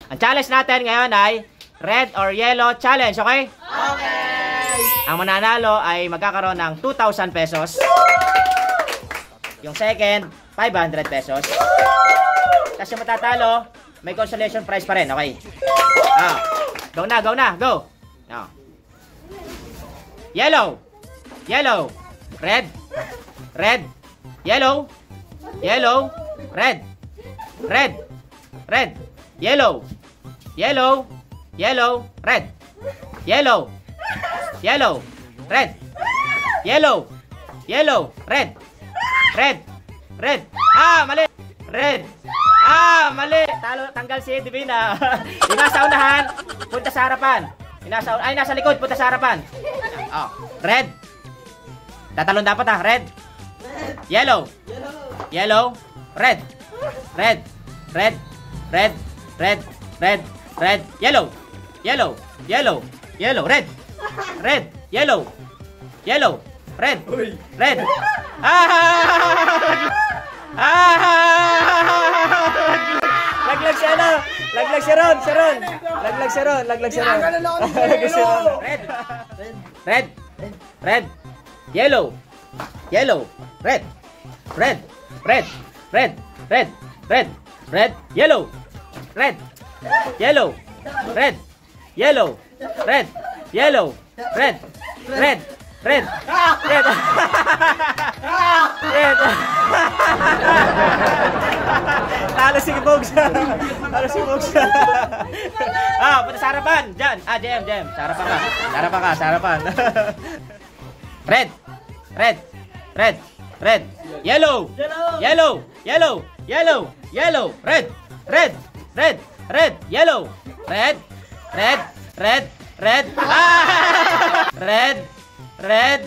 Ang challenge natin ngayon ay red or yellow challenge, okay? Okay! Ang mananalo ay magkakaroon ng 2,000 pesos. Yung second, 500 pesos. Tapos yung matatalo, may consolation prize pa rin, okay? Go na, go na, go! Yellow, yellow, red, red, yellow, yellow, red, red, red, yellow, yellow, yellow, red, yellow, yellow, red, yellow, yellow, red, red, red. Mali. Red. Mali. Tanggal si Divina. Yung nasa unahan, punta sa harapan. Yung nasa likod, punta sa harapan. Red. Tatalon dapat red. Yellow. Yellow. Red. Red. Red. Red. Red. Red. Red. Yellow. Yellow. Yellow. Yellow. Red. Red. Yellow. Yellow. Red. Red. Laglag siya na. Laglag si Ron. Laglag si Ron. Laglag si Ron. Red. Red. Red. Yellow. Yellow. Red. Red. Red. Red. Red. Red. Red. Yellow. Red. Yellow. Red. Yellow. Red. Yellow. Red. Red. Red. Red. Red. Talo si Bogs. Talo si Bogs. Punta sa harapan. Diyan. Jem. Sa harapan ka. Sa harapan. Red. Red. Red. Red. Yellow. Yellow. Yellow. Yellow. Yellow. Red. Red. Red. Red. Yellow. Red. Red. Red. Red. Red. Red.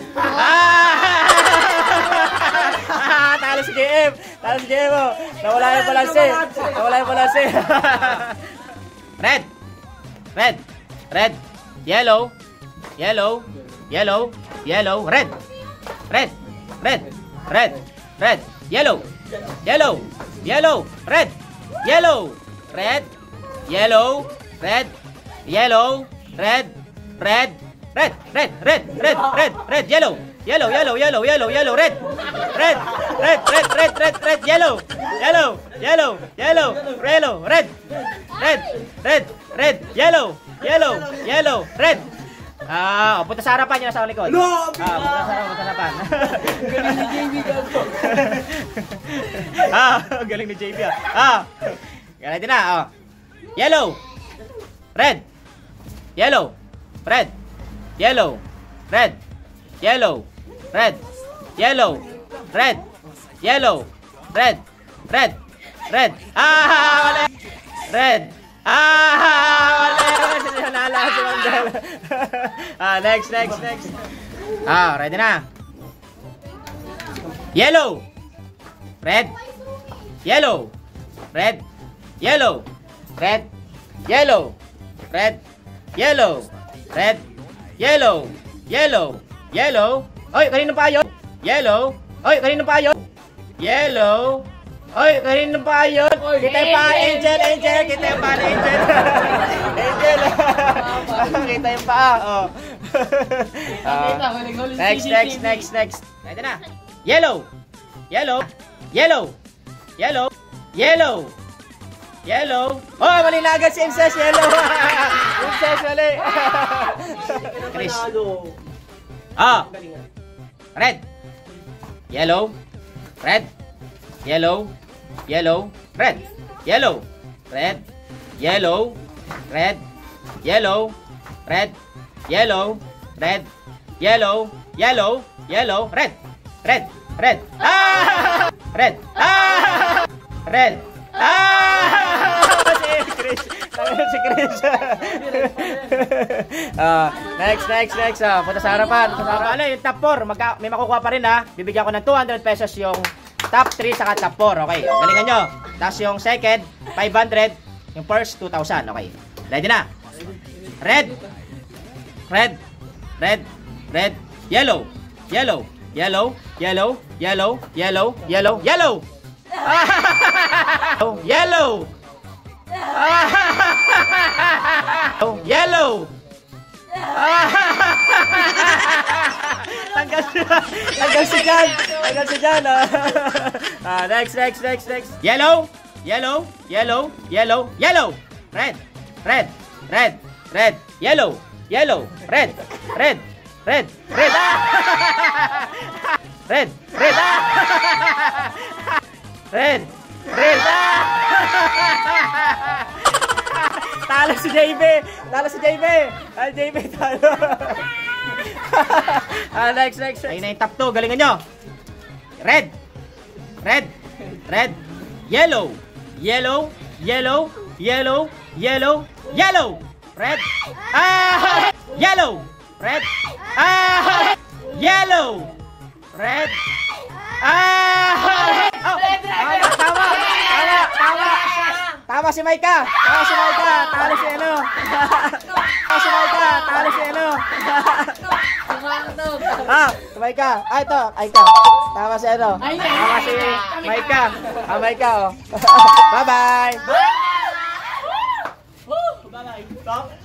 Talo si JM. Talo si JM. Nawala yung balanse. Red. Red. Red. Yellow. Yellow. Yellow. Yellow. Red. Red. Red. Red. Red. Yellow. Yellow. Yellow. Red. Yellow. Red. Yellow. Red. Yellow. Red. Red. Red, red, red, red, red, red, yellow, yellow, yellow, yellow, yellow, yellow, red, red, red, red, red, red, red, yellow, yellow, yellow, yellow, yellow, red, red, red, red, yellow, yellow, yellow, red. Punta sa harapan, yun nasa likod. Punta sa harapan. Galing ni JB. Galing din na. Yellow, red, yellow, red. Yellow, red, yellow, red, yellow, red, yellow, red, red, red. Mali. Red. Mali. Next. Ready na. Yellow, red, yellow, red, yellow, red, yellow, red, yellow, red. Yellow, yellow, yellow. Oy, kanino pa ayon? Yellow. Oy, kanino pa ayon? Yellow. Oy, kanino pa ayon? Kita yung pa, Angel. Kita yung pa, Angel. Angel. Kita yung pa, Next. Ito na. Yellow. Yellow. Yellow. Yellow. Yellow. Yellow. Oh, mali na agad si Incest. Yellow. Incest, mali. Chris. Red. Yellow. Red. Yellow. Yellow. Red. Yellow. Red. Yellow. Red. Yellow. Red. Yellow. Red. Yellow. Yellow. Yellow. Red. Red. Red. Red. Red. Si Chris. Next. Punta sa harapan. Yung top 4, may makukuha pa rin ha. Bibigyan ko ng 200 pesos yung top 3 saka top 4. Okay, galingan nyo. Tapos yung second, 500. Yung first, 2,000. Okay, ready na. Red. Red. Red. Red. Yellow. Yellow. Yellow. Yellow. Yellow. Yellow. Yellow. Yellow. Yellow. Yellow! Tanggal si Jan! Tanggal si Jan! Next! Yellow! Yellow! Yellow! Yellow! Yellow! Red! Red! Red! Red! Yellow! Yellow! Red! Red! Red! Red! Red! Red! Red! Red! Talo si JB! Talo si JB! JB talo! Next! Ayun na yung top 2. Galingan nyo! Red! Red! Red! Yellow! Yellow! Yellow! Yellow! Yellow! Yellow! Red! Yellow! Red! Yellow! Red! Tama si Maika! Talo si ano? Talo si ano? Si Maika! Ito! Ito! Tama si ano? Tama si Maika! Maika, oh! Bye-bye! Bye-bye!